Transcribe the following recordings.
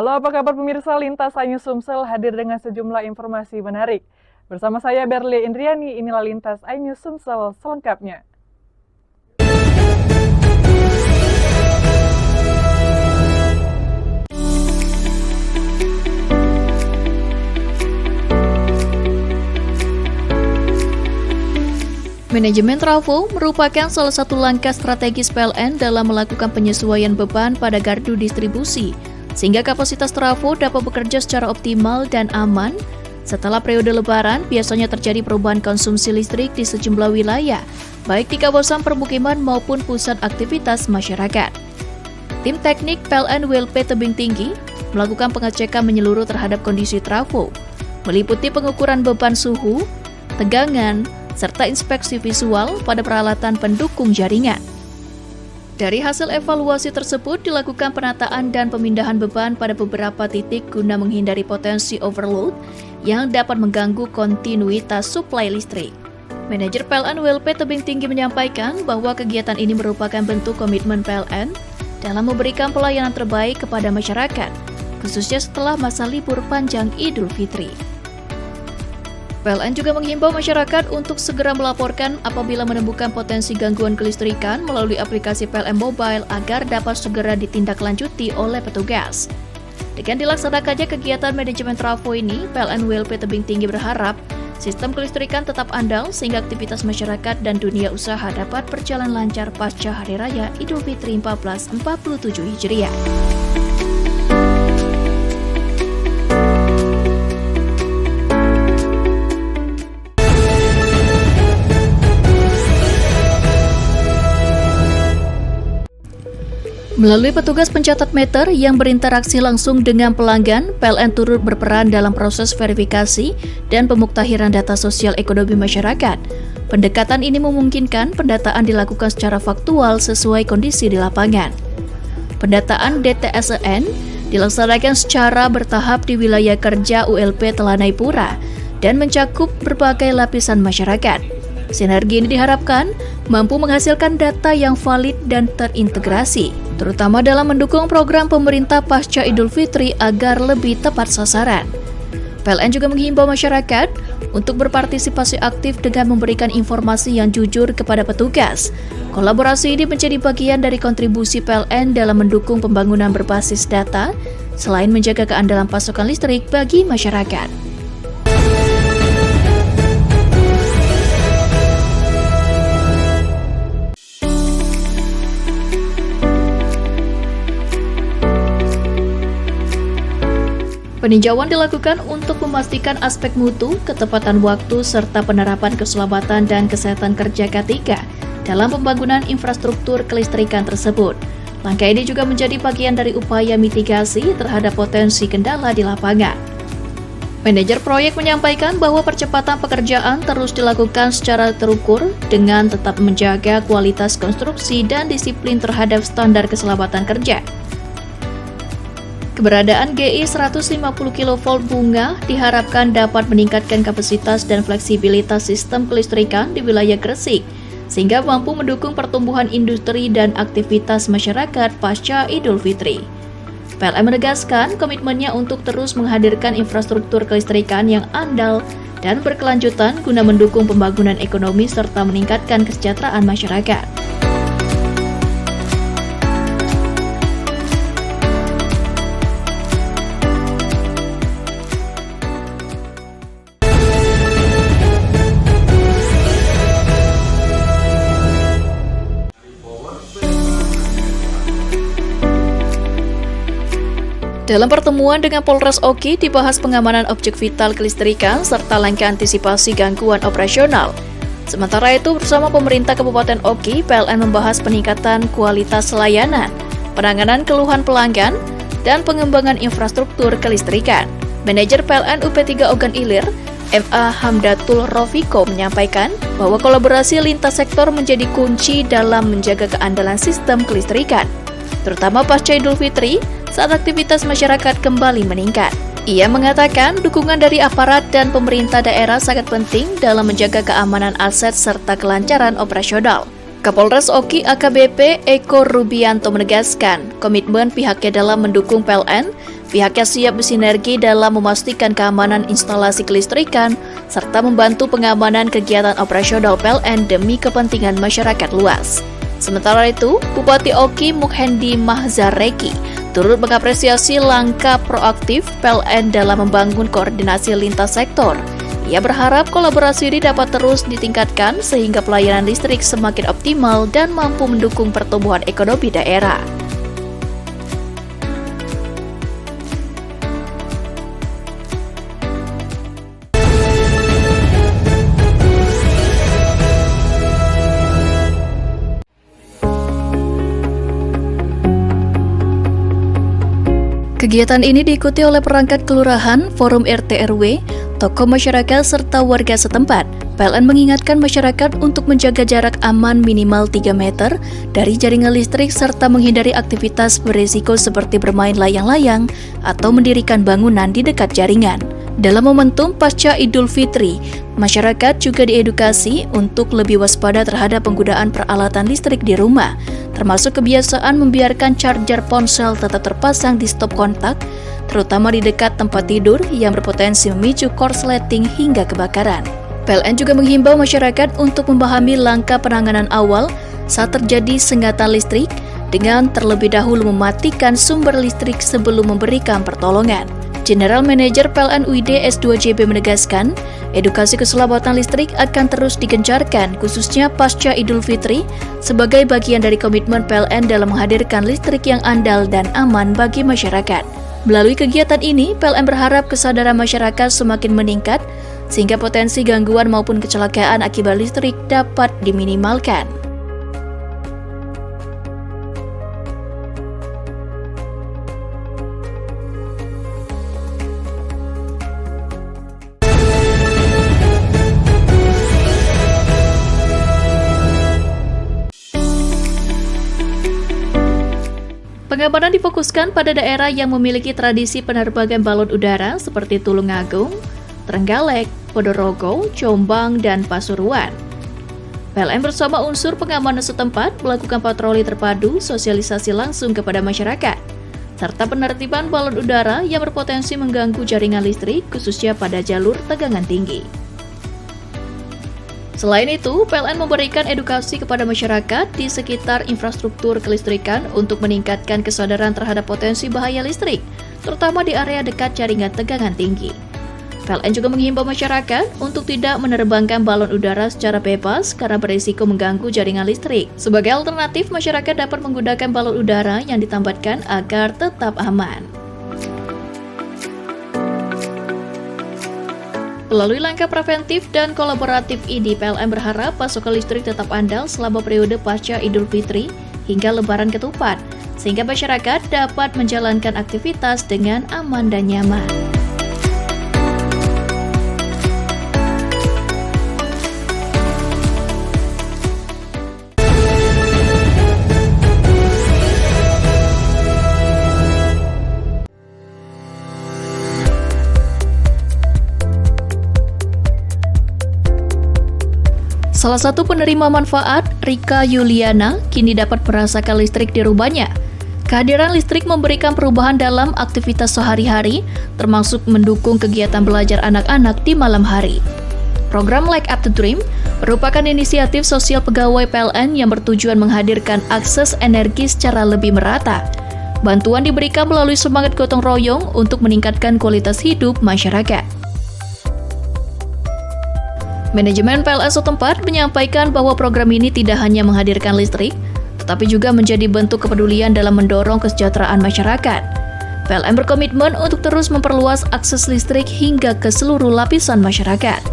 Halo, apa kabar pemirsa? Lintas Anyu Sumsel hadir dengan sejumlah informasi menarik. Bersama saya Berli Indriani, inilah Lintas Anyu Sumsel selengkapnya. Manajemen Travo merupakan salah satu langkah strategis PLN dalam melakukan penyesuaian beban pada gardu distribusi, sehingga kapasitas Travo dapat bekerja secara optimal dan aman. Setelah periode Lebaran, biasanya terjadi perubahan konsumsi listrik di sejumlah wilayah, baik di kawasan permukiman maupun pusat aktivitas masyarakat. Tim teknik PLN WLP Tebing Tinggi melakukan pengecekan menyeluruh terhadap kondisi Travo, meliputi pengukuran beban suhu, tegangan, serta inspeksi visual pada peralatan pendukung jaringan. Dari hasil evaluasi tersebut dilakukan penataan dan pemindahan beban pada beberapa titik guna menghindari potensi overload yang dapat mengganggu kontinuitas suplai listrik. Manajer PLN WLP Tebing Tinggi menyampaikan bahwa kegiatan ini merupakan bentuk komitmen PLN dalam memberikan pelayanan terbaik kepada masyarakat, khususnya setelah masa libur panjang Idul Fitri. PLN juga menghimbau masyarakat untuk segera melaporkan apabila menemukan potensi gangguan kelistrikan melalui aplikasi PLN Mobile agar dapat segera ditindaklanjuti oleh petugas. Dengan dilaksanakannya kegiatan manajemen Travo ini, PLN WLP Tebing Tinggi berharap sistem kelistrikan tetap andal sehingga aktivitas masyarakat dan dunia usaha dapat berjalan lancar pasca Hari Raya Idul Fitri 1447 Hijriah. Melalui petugas pencatat meter yang berinteraksi langsung dengan pelanggan, PLN turut berperan dalam proses verifikasi dan pemuktahiran data sosial ekonomi masyarakat. Pendekatan ini memungkinkan pendataan dilakukan secara faktual sesuai kondisi di lapangan. Pendataan DTSEN dilaksanakan secara bertahap di wilayah kerja ULP Telanai Pura dan mencakup berbagai lapisan masyarakat. Sinergi ini diharapkan mampu menghasilkan data yang valid dan terintegrasi, terutama dalam mendukung program pemerintah pasca Idul Fitri agar lebih tepat sasaran. PLN juga menghimbau masyarakat untuk berpartisipasi aktif dengan memberikan informasi yang jujur kepada petugas. Kolaborasi ini menjadi bagian dari kontribusi PLN dalam mendukung pembangunan berbasis data, selain menjaga keandalan pasokan listrik bagi masyarakat. Peninjauan dilakukan untuk memastikan aspek mutu, ketepatan waktu, serta penerapan keselamatan dan kesehatan kerja K3 dalam pembangunan infrastruktur kelistrikan tersebut. Langkah ini juga menjadi bagian dari upaya mitigasi terhadap potensi kendala di lapangan. Manajer proyek menyampaikan bahwa percepatan pekerjaan terus dilakukan secara terukur dengan tetap menjaga kualitas konstruksi dan disiplin terhadap standar keselamatan kerja. Keberadaan GI 150 kV bunga diharapkan dapat meningkatkan kapasitas dan fleksibilitas sistem kelistrikan di wilayah Gresik, sehingga mampu mendukung pertumbuhan industri dan aktivitas masyarakat pasca Idul Fitri. PLN menegaskan komitmennya untuk terus menghadirkan infrastruktur kelistrikan yang andal dan berkelanjutan guna mendukung pembangunan ekonomi serta meningkatkan kesejahteraan masyarakat. Dalam pertemuan dengan Polres Oki dibahas pengamanan objek vital kelistrikan serta langkah antisipasi gangguan operasional. Sementara itu bersama pemerintah Kabupaten Oki, PLN membahas peningkatan kualitas layanan, penanganan keluhan pelanggan, dan pengembangan infrastruktur kelistrikan. Manajer PLN UP3 Ogan Ilir, MA Hamdatul Rofiko menyampaikan bahwa kolaborasi lintas sektor menjadi kunci dalam menjaga keandalan sistem kelistrikan, terutama pasca Idul Fitri saat aktivitas masyarakat kembali meningkat. Ia mengatakan dukungan dari aparat dan pemerintah daerah sangat penting dalam menjaga keamanan aset serta kelancaran operasional. Kapolres Oki AKBP Eko Rubianto menegaskan komitmen pihaknya dalam mendukung PLN Pihaknya siap bersinergi dalam memastikan keamanan instalasi kelistrikan serta membantu pengamanan kegiatan operasional PLN demi kepentingan masyarakat luas. Sementara itu, Bupati Oki Mukhendi Mahzareki turut mengapresiasi langkah proaktif PLN dalam membangun koordinasi lintas sektor. Ia berharap kolaborasi ini dapat terus ditingkatkan sehingga pelayanan listrik semakin optimal dan mampu mendukung pertumbuhan ekonomi daerah. Kegiatan ini diikuti oleh perangkat kelurahan, forum RT RW, tokoh masyarakat, serta warga setempat. PLN mengingatkan masyarakat untuk menjaga jarak aman minimal 3 meter dari jaringan listrik serta menghindari aktivitas berisiko seperti bermain layang-layang atau mendirikan bangunan di dekat jaringan. Dalam momentum pasca Idul Fitri, masyarakat juga diedukasi untuk lebih waspada terhadap penggunaan peralatan listrik di rumah, termasuk kebiasaan membiarkan charger ponsel tetap terpasang di stop kontak, terutama di dekat tempat tidur yang berpotensi memicu korsleting hingga kebakaran. PLN juga menghimbau masyarakat untuk memahami langkah penanganan awal saat terjadi sengatan listrik dengan terlebih dahulu mematikan sumber listrik sebelum memberikan pertolongan. General Manager PLN UID S2JB menegaskan, edukasi keselamatan listrik akan terus digencarkan khususnya pasca Idul Fitri sebagai bagian dari komitmen PLN dalam menghadirkan listrik yang andal dan aman bagi masyarakat. Melalui kegiatan ini, PLN berharap kesadaran masyarakat semakin meningkat sehingga potensi gangguan maupun kecelakaan akibat listrik dapat diminimalkan. Pengamanan difokuskan pada daerah yang memiliki tradisi penerbangan balon udara seperti Tulungagung, Trenggalek, Ponorogo, Jombang, dan Pasuruan. PLN bersama unsur pengamanan setempat melakukan patroli terpadu, sosialisasi langsung kepada masyarakat, serta penertiban balon udara yang berpotensi mengganggu jaringan listrik khususnya pada jalur tegangan tinggi. Selain itu, PLN memberikan edukasi kepada masyarakat di sekitar infrastruktur kelistrikan untuk meningkatkan kesadaran terhadap potensi bahaya listrik, terutama di area dekat jaringan tegangan tinggi. PLN juga menghimbau masyarakat untuk tidak menerbangkan balon udara secara bebas karena berisiko mengganggu jaringan listrik. Sebagai alternatif, masyarakat dapat menggunakan balon udara yang ditambatkan agar tetap aman. Melalui langkah preventif dan kolaboratif ini, PLN berharap pasokan listrik tetap andal selama periode pasca Idul Fitri hingga Lebaran Ketupat, sehingga masyarakat dapat menjalankan aktivitas dengan aman dan nyaman. Salah satu penerima manfaat, Rika Yuliana, kini dapat merasakan listrik di rumahnya. Kehadiran listrik memberikan perubahan dalam aktivitas sehari-hari, termasuk mendukung kegiatan belajar anak-anak di malam hari. Program Light Up the Dream merupakan inisiatif sosial pegawai PLN yang bertujuan menghadirkan akses energi secara lebih merata. Bantuan diberikan melalui semangat gotong royong untuk meningkatkan kualitas hidup masyarakat. Manajemen PLN setempat menyampaikan bahwa program ini tidak hanya menghadirkan listrik, tetapi juga menjadi bentuk kepedulian dalam mendorong kesejahteraan masyarakat. PLN berkomitmen untuk terus memperluas akses listrik hingga ke seluruh lapisan masyarakat.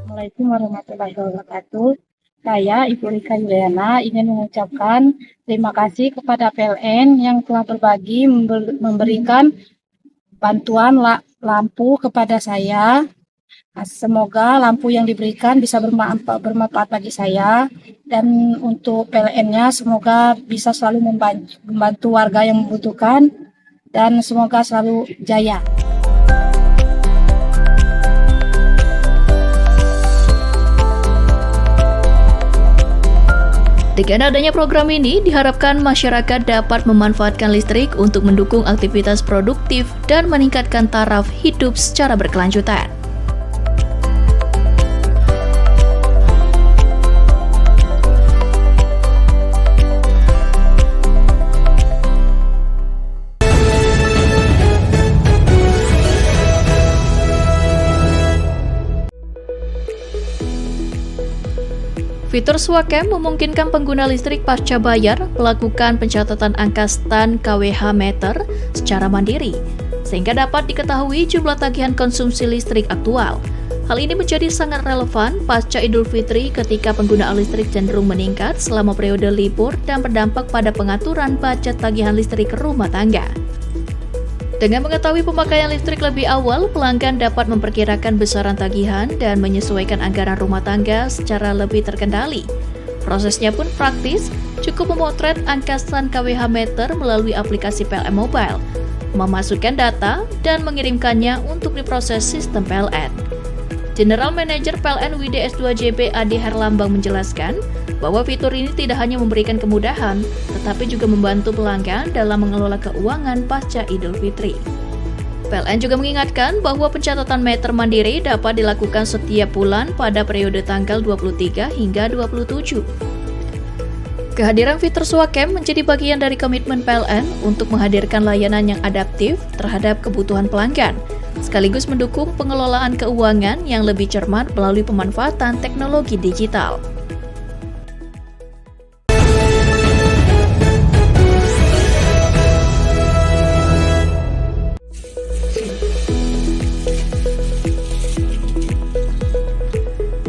Assalamualaikum warahmatullahi wabarakatuh. Saya, Ibu Rika Yuliana, ingin mengucapkan terima kasih kepada PLN yang telah berbagi memberikan bantuan lampu kepada saya. Semoga lampu yang diberikan bisa bermanfaat bagi saya, dan untuk PLN-nya semoga bisa selalu membantu warga yang membutuhkan, dan semoga selalu jaya. Dengan adanya program ini, diharapkan masyarakat dapat memanfaatkan listrik untuk mendukung aktivitas produktif dan meningkatkan taraf hidup secara berkelanjutan. Fitur Swacam memungkinkan pengguna listrik pasca bayar melakukan pencatatan angka stan kWh meter secara mandiri, sehingga dapat diketahui jumlah tagihan konsumsi listrik aktual. Hal ini menjadi sangat relevan pasca Idul Fitri ketika penggunaan listrik cenderung meningkat selama periode libur dan berdampak pada pengaturan budget tagihan listrik rumah tangga. Dengan mengetahui pemakaian listrik lebih awal, pelanggan dapat memperkirakan besaran tagihan dan menyesuaikan anggaran rumah tangga secara lebih terkendali. Prosesnya pun praktis, cukup memotret angka stan kWh meter melalui aplikasi PLN Mobile, memasukkan data, dan mengirimkannya untuk diproses sistem PLN. General Manager PLN WDS2JB Adi Herlambang menjelaskan bahwa fitur ini tidak hanya memberikan kemudahan, tetapi juga membantu pelanggan dalam mengelola keuangan pasca Idul Fitri. PLN juga mengingatkan bahwa pencatatan meter mandiri dapat dilakukan setiap bulan pada periode tanggal 23 hingga 27. Kehadiran fitur Swacam menjadi bagian dari komitmen PLN untuk menghadirkan layanan yang adaptif terhadap kebutuhan pelanggan, sekaligus mendukung pengelolaan keuangan yang lebih cermat melalui pemanfaatan teknologi digital.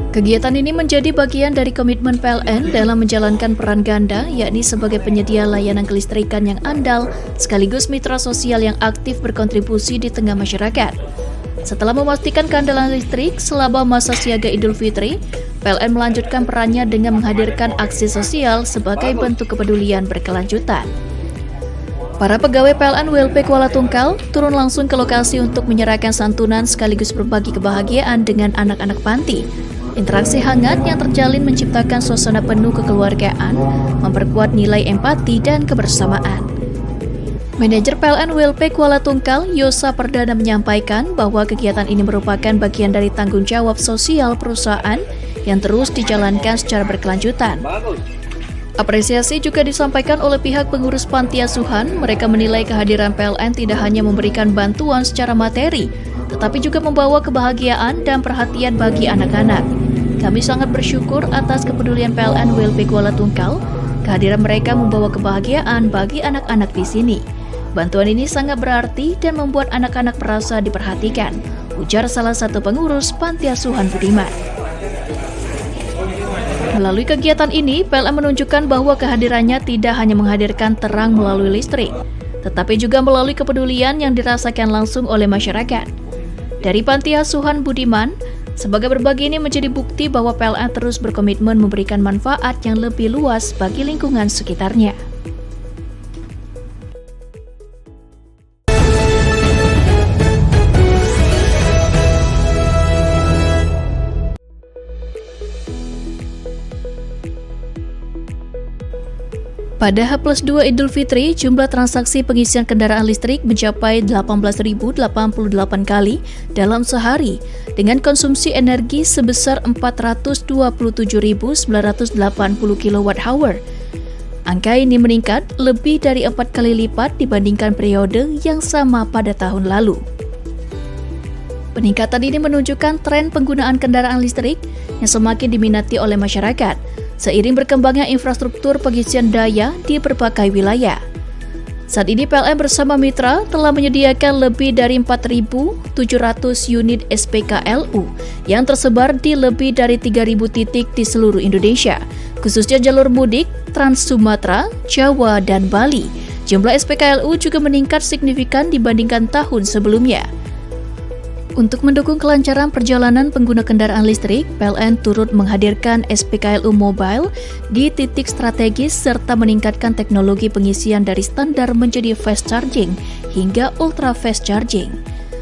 Kegiatan ini menjadi bagian dari komitmen PLN dalam menjalankan peran ganda, yakni sebagai penyedia layanan kelistrikan yang andal, sekaligus mitra sosial yang aktif berkontribusi di tengah masyarakat. Setelah memastikan keandalan listrik selama masa siaga Idul Fitri, PLN melanjutkan perannya dengan menghadirkan aksi sosial sebagai bentuk kepedulian berkelanjutan. Para pegawai PLN WLP Kuala Tungkal turun langsung ke lokasi untuk menyerahkan santunan sekaligus berbagi kebahagiaan dengan anak-anak panti. Interaksi hangat yang terjalin menciptakan suasana penuh kekeluargaan, memperkuat nilai empati dan kebersamaan. Manajer PLN WLP Kuala Tungkal, Yosa Perdana menyampaikan bahwa kegiatan ini merupakan bagian dari tanggung jawab sosial perusahaan yang terus dijalankan secara berkelanjutan. Apresiasi juga disampaikan oleh pihak pengurus panti asuhan. Mereka menilai kehadiran PLN tidak hanya memberikan bantuan secara materi, tetapi juga membawa kebahagiaan dan perhatian bagi anak-anak. Kami sangat bersyukur atas kepedulian PLN WLP Kuala Tungkal. Kehadiran mereka membawa kebahagiaan bagi anak-anak di sini. Bantuan ini sangat berarti dan membuat anak-anak merasa diperhatikan, ujar salah satu pengurus panti asuhan Budiman. Melalui kegiatan ini, PLN menunjukkan bahwa kehadirannya tidak hanya menghadirkan terang melalui listrik, tetapi juga melalui kepedulian yang dirasakan langsung oleh masyarakat. Dari panti asuhan Budiman, sebagai berbagi ini menjadi bukti bahwa PLN terus berkomitmen memberikan manfaat yang lebih luas bagi lingkungan sekitarnya. Pada H+2 Idul Fitri, jumlah transaksi pengisian kendaraan listrik mencapai 18.088 kali dalam sehari, dengan konsumsi energi sebesar 427.980 kWh. Angka ini meningkat lebih dari 4 kali lipat dibandingkan periode yang sama pada tahun lalu. Peningkatan ini menunjukkan tren penggunaan kendaraan listrik yang semakin diminati oleh masyarakat, seiring berkembangnya infrastruktur pengisian daya di berbagai wilayah. Saat ini PLN bersama mitra telah menyediakan lebih dari 4.700 unit SPKLU yang tersebar di lebih dari 3.000 titik di seluruh Indonesia, khususnya jalur mudik, Trans Sumatera, Jawa, dan Bali. Jumlah SPKLU juga meningkat signifikan dibandingkan tahun sebelumnya. Untuk mendukung kelancaran perjalanan pengguna kendaraan listrik, PLN turut menghadirkan SPKLU Mobile di titik strategis serta meningkatkan teknologi pengisian dari standar menjadi fast charging hingga ultra fast charging.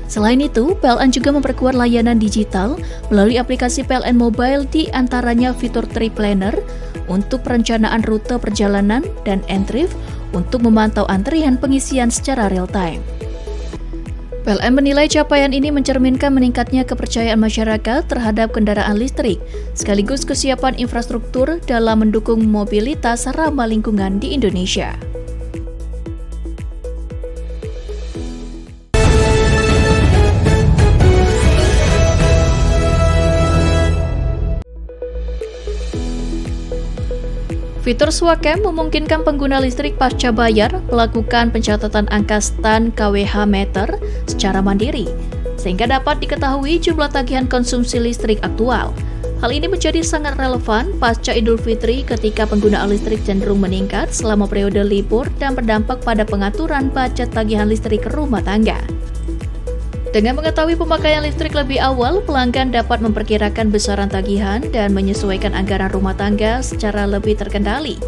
Selain itu, PLN juga memperkuat layanan digital melalui aplikasi PLN Mobile, di antaranya fitur Trip Planner untuk perencanaan rute perjalanan dan Entrif untuk memantau antrian pengisian secara real-time. PLN menilai capaian ini mencerminkan meningkatnya kepercayaan masyarakat terhadap kendaraan listrik, sekaligus kesiapan infrastruktur dalam mendukung mobilitas ramah lingkungan di Indonesia. Fitur Swacam memungkinkan pengguna listrik pasca bayar melakukan pencatatan angka stan kWh meter secara mandiri, sehingga dapat diketahui jumlah tagihan konsumsi listrik aktual. Hal ini menjadi sangat relevan pasca Idul Fitri ketika penggunaan listrik cenderung meningkat selama periode libur dan berdampak pada pengaturan budget tagihan listrik rumah tangga. Dengan mengetahui pemakaian listrik lebih awal, pelanggan dapat memperkirakan besaran tagihan dan menyesuaikan anggaran rumah tangga secara lebih terkendali.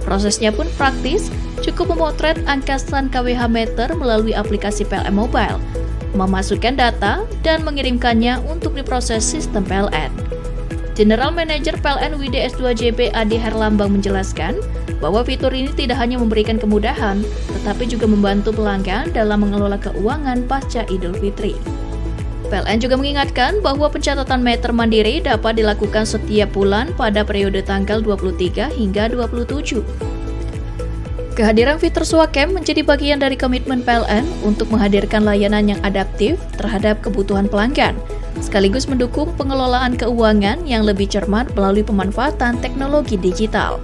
Prosesnya pun praktis, cukup memotret angka stan kWh meter melalui aplikasi PLN Mobile, memasukkan data, dan mengirimkannya untuk diproses sistem PLN. General Manager PLN WD-S2JB Adi Herlambang menjelaskan bahwa fitur ini tidak hanya memberikan kemudahan, tetapi juga membantu pelanggan dalam mengelola keuangan pasca Idul Fitri. PLN juga mengingatkan bahwa pencatatan meter mandiri dapat dilakukan setiap bulan pada periode tanggal 23 hingga 27. Kehadiran fitur Swacam menjadi bagian dari komitmen PLN untuk menghadirkan layanan yang adaptif terhadap kebutuhan pelanggan, sekaligus mendukung pengelolaan keuangan yang lebih cermat melalui pemanfaatan teknologi digital.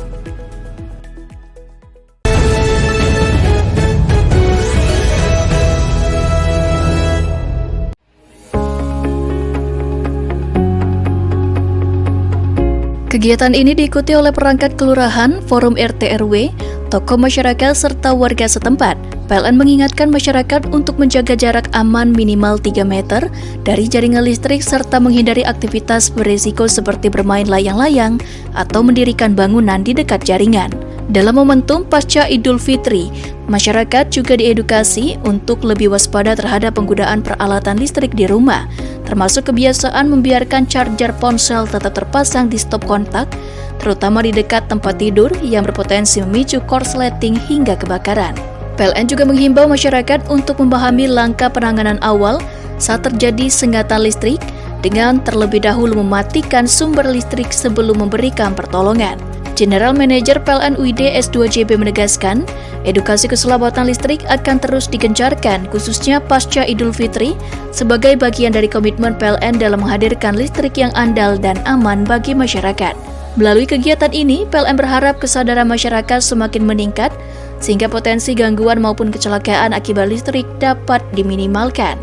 Kegiatan ini diikuti oleh perangkat kelurahan, forum RT RW, tokoh masyarakat, serta warga setempat. PLN mengingatkan masyarakat untuk menjaga jarak aman minimal 3 meter dari jaringan listrik serta menghindari aktivitas berisiko seperti bermain layang-layang atau mendirikan bangunan di dekat jaringan. Dalam momentum pasca Idul Fitri, masyarakat juga diedukasi untuk lebih waspada terhadap penggunaan peralatan listrik di rumah, termasuk kebiasaan membiarkan charger ponsel tetap terpasang di stop kontak, terutama di dekat tempat tidur yang berpotensi memicu korsleting hingga kebakaran. PLN juga menghimbau masyarakat untuk memahami langkah penanganan awal saat terjadi sengatan listrik dengan terlebih dahulu mematikan sumber listrik sebelum memberikan pertolongan. General Manager PLN WD-S2JB menegaskan, edukasi keselamatan listrik akan terus digencarkan khususnya pasca Idul Fitri sebagai bagian dari komitmen PLN dalam menghadirkan listrik yang andal dan aman bagi masyarakat. Melalui kegiatan ini, PLN berharap kesadaran masyarakat semakin meningkat sehingga potensi gangguan maupun kecelakaan akibat listrik dapat diminimalkan.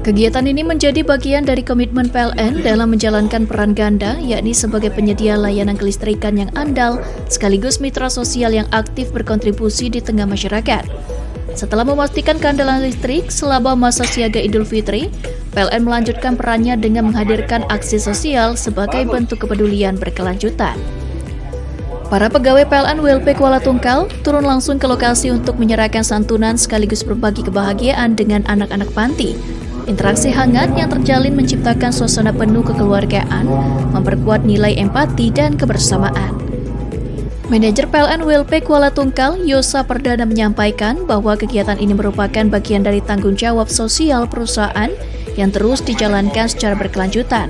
Kegiatan ini menjadi bagian dari komitmen PLN dalam menjalankan peran ganda, yakni sebagai penyedia layanan kelistrikan yang andal, sekaligus mitra sosial yang aktif berkontribusi di tengah masyarakat. Setelah memastikan keandalan listrik selama masa siaga Idul Fitri, PLN melanjutkan perannya dengan menghadirkan aksi sosial sebagai bentuk kepedulian berkelanjutan. Para pegawai PLN WLP Kuala Tungkal turun langsung ke lokasi untuk menyerahkan santunan sekaligus berbagi kebahagiaan dengan anak-anak panti. Interaksi hangat yang terjalin menciptakan suasana penuh kekeluargaan, memperkuat nilai empati dan kebersamaan. Manajer PLN WLP Kuala Tungkal, Yosa Perdana menyampaikan bahwa kegiatan ini merupakan bagian dari tanggung jawab sosial perusahaan yang terus dijalankan secara berkelanjutan.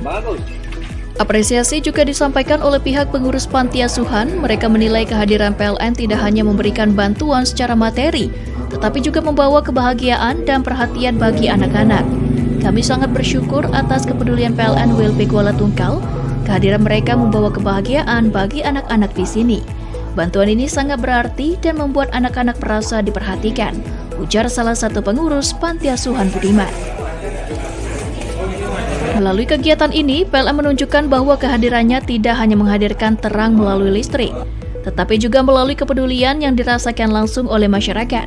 Apresiasi juga disampaikan oleh pihak pengurus panti asuhan. Mereka menilai kehadiran PLN tidak hanya memberikan bantuan secara materi, tetapi juga membawa kebahagiaan dan perhatian bagi anak-anak. Kami sangat bersyukur atas kepedulian PLN WLP Kuala Tungkal. Kehadiran mereka membawa kebahagiaan bagi anak-anak di sini. Bantuan ini sangat berarti dan membuat anak-anak merasa diperhatikan, ujar salah satu pengurus panti asuhan Budiman. Melalui kegiatan ini, PLN menunjukkan bahwa kehadirannya tidak hanya menghadirkan terang melalui listrik, tetapi juga melalui kepedulian yang dirasakan langsung oleh masyarakat.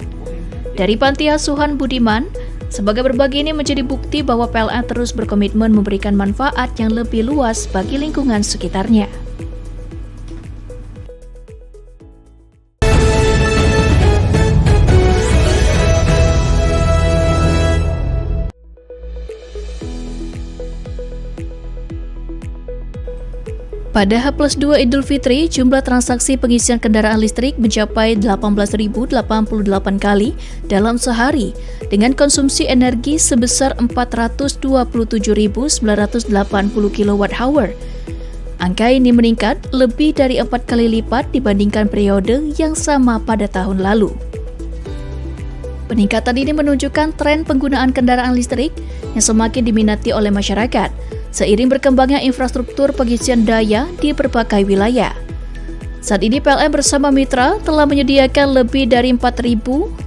Dari panti asuhan Budiman, Sebagai berbagi ini menjadi bukti bahwa PLN terus berkomitmen memberikan manfaat yang lebih luas bagi lingkungan sekitarnya. Pada H+2 Idul Fitri, jumlah transaksi pengisian kendaraan listrik mencapai 18.088 kali dalam sehari, dengan konsumsi energi sebesar 427.980 kWh. Angka ini meningkat lebih dari 4 kali lipat dibandingkan periode yang sama pada tahun lalu. Peningkatan ini menunjukkan tren penggunaan kendaraan listrik yang semakin diminati oleh masyarakat, seiring berkembangnya infrastruktur pengisian daya di berbagai wilayah. Saat ini PLN bersama mitra telah menyediakan lebih dari 4.700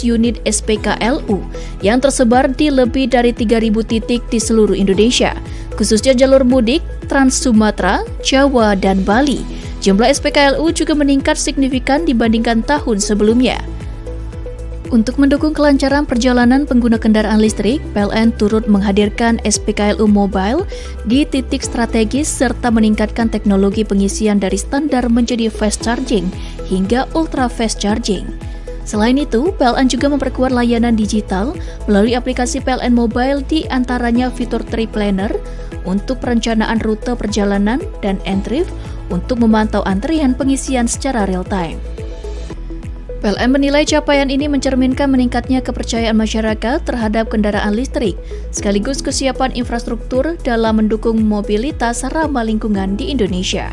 unit SPKLU yang tersebar di lebih dari 3.000 titik di seluruh Indonesia, khususnya jalur mudik, Trans Sumatera, Jawa, dan Bali. Jumlah SPKLU juga meningkat signifikan dibandingkan tahun sebelumnya. Untuk mendukung kelancaran perjalanan pengguna kendaraan listrik, PLN turut menghadirkan SPKLU Mobile di titik strategis serta meningkatkan teknologi pengisian dari standar menjadi fast charging hingga ultra fast charging. Selain itu, PLN juga memperkuat layanan digital melalui aplikasi PLN Mobile, di antaranya fitur Trip Planner untuk perencanaan rute perjalanan dan Entrif untuk memantau antrian pengisian secara real-time. PLN menilai capaian ini mencerminkan meningkatnya kepercayaan masyarakat terhadap kendaraan listrik, sekaligus kesiapan infrastruktur dalam mendukung mobilitas ramah lingkungan di Indonesia.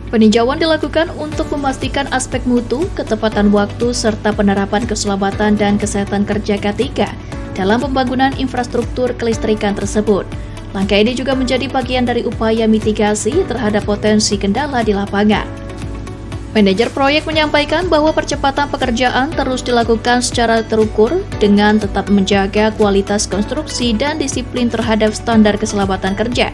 Peninjauan dilakukan untuk memastikan aspek mutu, ketepatan waktu, serta penerapan keselamatan dan kesehatan kerja K3 dalam pembangunan infrastruktur kelistrikan tersebut. Langkah ini juga menjadi bagian dari upaya mitigasi terhadap potensi kendala di lapangan. Manajer proyek menyampaikan bahwa percepatan pekerjaan terus dilakukan secara terukur dengan tetap menjaga kualitas konstruksi dan disiplin terhadap standar keselamatan kerja.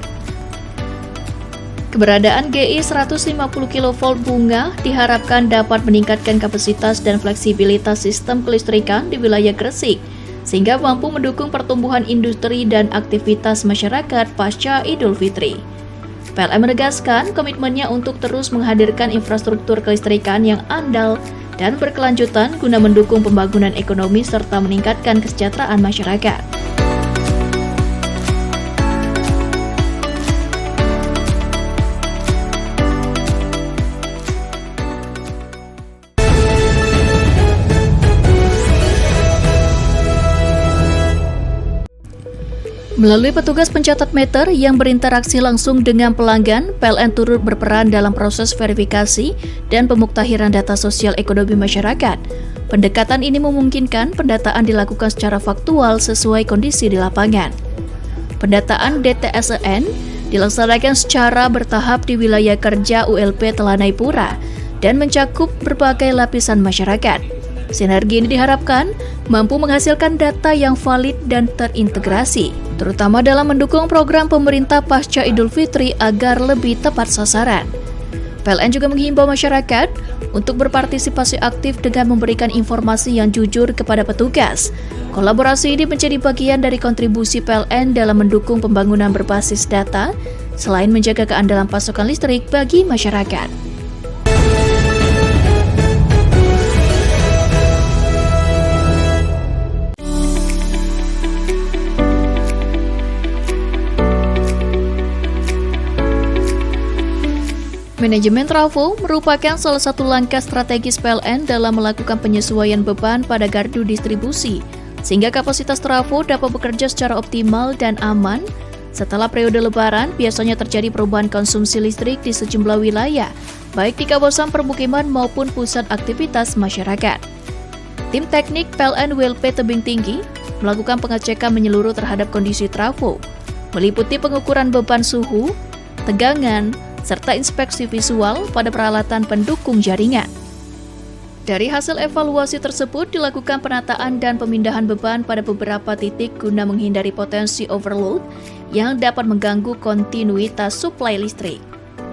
Keberadaan GI 150 kV bunga diharapkan dapat meningkatkan kapasitas dan fleksibilitas sistem kelistrikan di wilayah Gresik, sehingga mampu mendukung pertumbuhan industri dan aktivitas masyarakat pasca Idul Fitri. PLN menegaskan komitmennya untuk terus menghadirkan infrastruktur kelistrikan yang andal dan berkelanjutan guna mendukung pembangunan ekonomi serta meningkatkan kesejahteraan masyarakat. Melalui petugas pencatat meter yang berinteraksi langsung dengan pelanggan, PLN turut berperan dalam proses verifikasi dan pemuktahiran data sosial ekonomi masyarakat. Pendekatan ini memungkinkan pendataan dilakukan secara faktual sesuai kondisi di lapangan. Pendataan DTSEN dilaksanakan secara bertahap di wilayah kerja ULP Telanai Pura dan mencakup berbagai lapisan masyarakat. Sinergi ini diharapkan mampu menghasilkan data yang valid dan terintegrasi, terutama dalam mendukung program pemerintah pasca Idul Fitri agar lebih tepat sasaran. PLN juga menghimbau masyarakat untuk berpartisipasi aktif dengan memberikan informasi yang jujur kepada petugas. Kolaborasi ini menjadi bagian dari kontribusi PLN dalam mendukung pembangunan berbasis data, selain menjaga keandalan pasokan listrik bagi masyarakat. Manajemen trafo merupakan salah satu langkah strategis PLN dalam melakukan penyesuaian beban pada gardu distribusi, sehingga kapasitas trafo dapat bekerja secara optimal dan aman. Setelah periode lebaran, biasanya terjadi perubahan konsumsi listrik di sejumlah wilayah, baik di kawasan permukiman maupun pusat aktivitas masyarakat. Tim teknik PLN WLP Tebing Tinggi melakukan pengecekan menyeluruh terhadap kondisi trafo, meliputi pengukuran beban suhu, tegangan, serta inspeksi visual pada peralatan pendukung jaringan. Dari hasil evaluasi tersebut dilakukan penataan dan pemindahan beban pada beberapa titik guna menghindari potensi overload yang dapat mengganggu kontinuitas suplai listrik.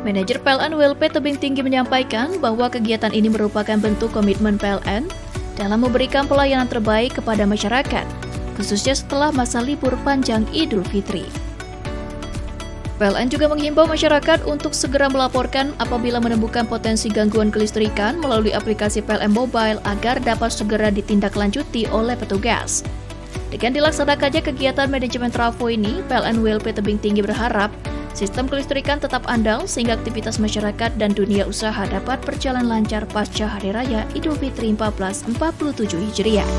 Manajer PLN WLP Tebing Tinggi menyampaikan bahwa kegiatan ini merupakan bentuk komitmen PLN dalam memberikan pelayanan terbaik kepada masyarakat, khususnya setelah masa libur panjang Idul Fitri. PLN juga menghimbau masyarakat untuk segera melaporkan apabila menemukan potensi gangguan kelistrikan melalui aplikasi PLN Mobile agar dapat segera ditindaklanjuti oleh petugas. Dengan dilaksanakannya kegiatan manajemen trafo ini, PLN WLP Tebing Tinggi berharap sistem kelistrikan tetap andal sehingga aktivitas masyarakat dan dunia usaha dapat berjalan lancar pasca Hari Raya Idul Fitri 1447 Hijriah.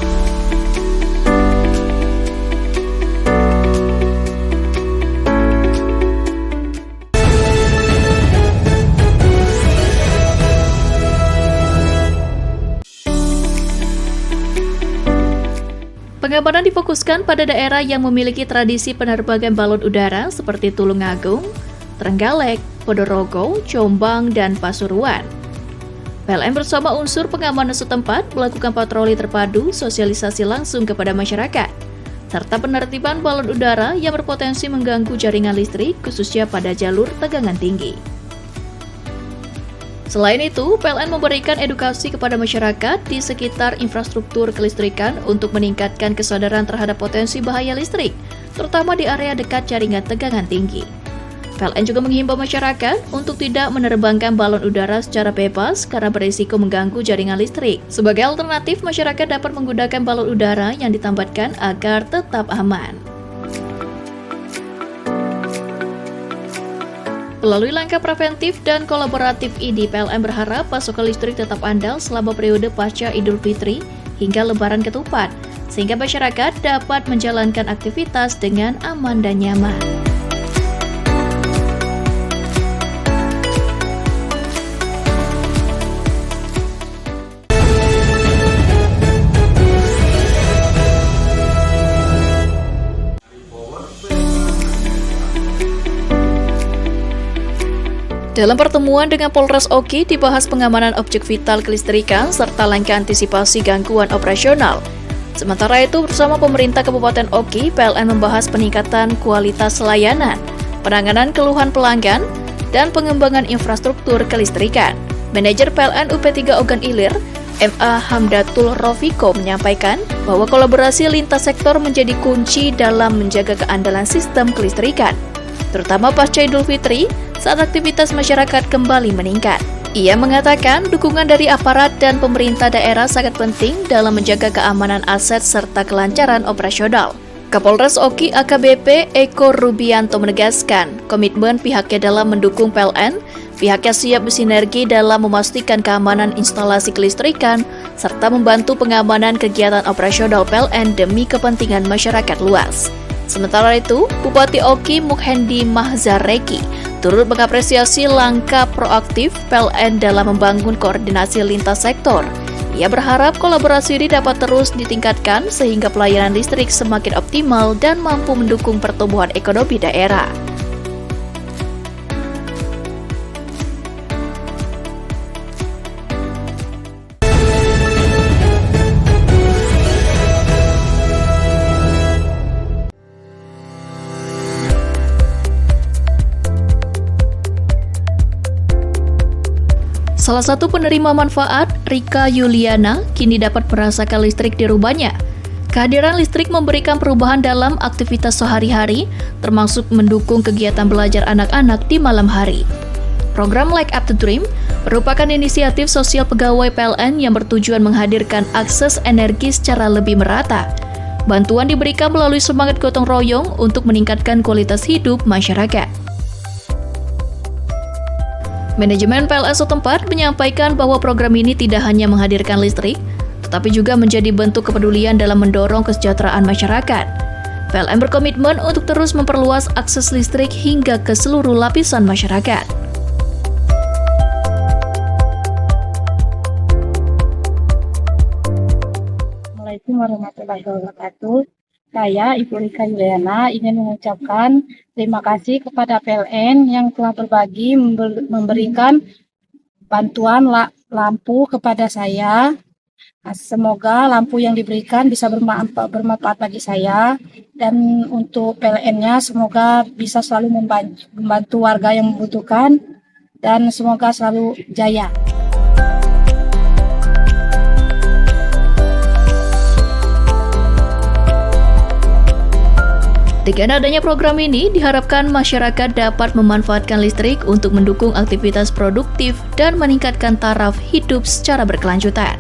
Pengamanan difokuskan pada daerah yang memiliki tradisi penerbangan balon udara seperti Tulungagung, Trenggalek, Ponorogo, Jombang, dan Pasuruan. PLN bersama unsur pengamanan setempat melakukan patroli terpadu, sosialisasi langsung kepada masyarakat, serta penertiban balon udara yang berpotensi mengganggu jaringan listrik khususnya pada jalur tegangan tinggi. Selain itu, PLN memberikan edukasi kepada masyarakat di sekitar infrastruktur kelistrikan untuk meningkatkan kesadaran terhadap potensi bahaya listrik, terutama di area dekat jaringan tegangan tinggi. PLN juga menghimbau masyarakat untuk tidak menerbangkan balon udara secara bebas karena berisiko mengganggu jaringan listrik. Sebagai alternatif, masyarakat dapat menggunakan balon udara yang ditambatkan agar tetap aman. Melalui langkah preventif dan kolaboratif ini, PLN berharap pasokan listrik tetap andal selama periode pasca Idul Fitri hingga Lebaran Ketupat, sehingga masyarakat dapat menjalankan aktivitas dengan aman dan nyaman. Dalam pertemuan dengan Polres Oki dibahas pengamanan objek vital kelistrikan serta langkah antisipasi gangguan operasional. Sementara itu bersama pemerintah Kabupaten Oki, PLN membahas peningkatan kualitas layanan, penanganan keluhan pelanggan, dan pengembangan infrastruktur kelistrikan. Manajer PLN UP3 Ogan Ilir, MA Hamdatul Rofiko menyampaikan bahwa kolaborasi lintas sektor menjadi kunci dalam menjaga keandalan sistem kelistrikan, terutama pasca Idul Fitri saat aktivitas masyarakat kembali meningkat. Ia mengatakan dukungan dari aparat dan pemerintah daerah sangat penting dalam menjaga keamanan aset serta kelancaran operasional. Kapolres Oki AKBP Eko Rubianto menegaskan komitmen pihaknya dalam mendukung PLN, pihaknya siap bersinergi dalam memastikan keamanan instalasi kelistrikan serta membantu pengamanan kegiatan operasional PLN demi kepentingan masyarakat luas. Sementara itu, Bupati Oki Mukhendi Mahzareki turut mengapresiasi langkah proaktif PLN dalam membangun koordinasi lintas sektor. Ia berharap kolaborasi ini dapat terus ditingkatkan sehingga pelayanan listrik semakin optimal dan mampu mendukung pertumbuhan ekonomi daerah. Salah satu penerima manfaat, Rika Yuliana, kini dapat merasakan listrik di rumahnya. Kehadiran listrik memberikan perubahan dalam aktivitas sehari-hari, termasuk mendukung kegiatan belajar anak-anak di malam hari. Program Light Up the Dream merupakan inisiatif sosial pegawai PLN yang bertujuan menghadirkan akses energi secara lebih merata. Bantuan diberikan melalui semangat gotong royong untuk meningkatkan kualitas hidup masyarakat. Manajemen PLN setempat menyampaikan bahwa program ini tidak hanya menghadirkan listrik, tetapi juga menjadi bentuk kepedulian dalam mendorong kesejahteraan masyarakat. PLN berkomitmen untuk terus memperluas akses listrik hingga ke seluruh lapisan masyarakat. Assalamualaikum warahmatullahi wabarakatuh. Saya, Ibu Rika Yuliana, ingin mengucapkan terima kasih kepada PLN yang telah berbagi memberikan bantuan lampu kepada saya. Semoga lampu yang diberikan bisa bermanfaat bagi saya, dan untuk PLN-nya semoga bisa selalu membantu warga yang membutuhkan, dan semoga selalu jaya. Dengan adanya program ini, diharapkan masyarakat dapat memanfaatkan listrik untuk mendukung aktivitas produktif dan meningkatkan taraf hidup secara berkelanjutan.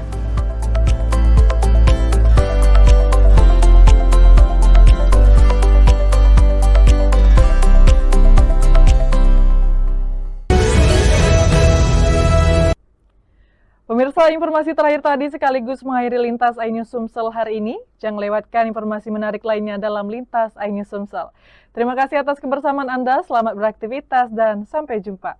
Pemirsa, informasi terakhir tadi sekaligus mengakhiri Lintas iNews Sumsel hari ini. Jangan lewatkan informasi menarik lainnya dalam Lintas iNews Sumsel. Terima kasih atas kebersamaan Anda, selamat beraktivitas, dan sampai jumpa.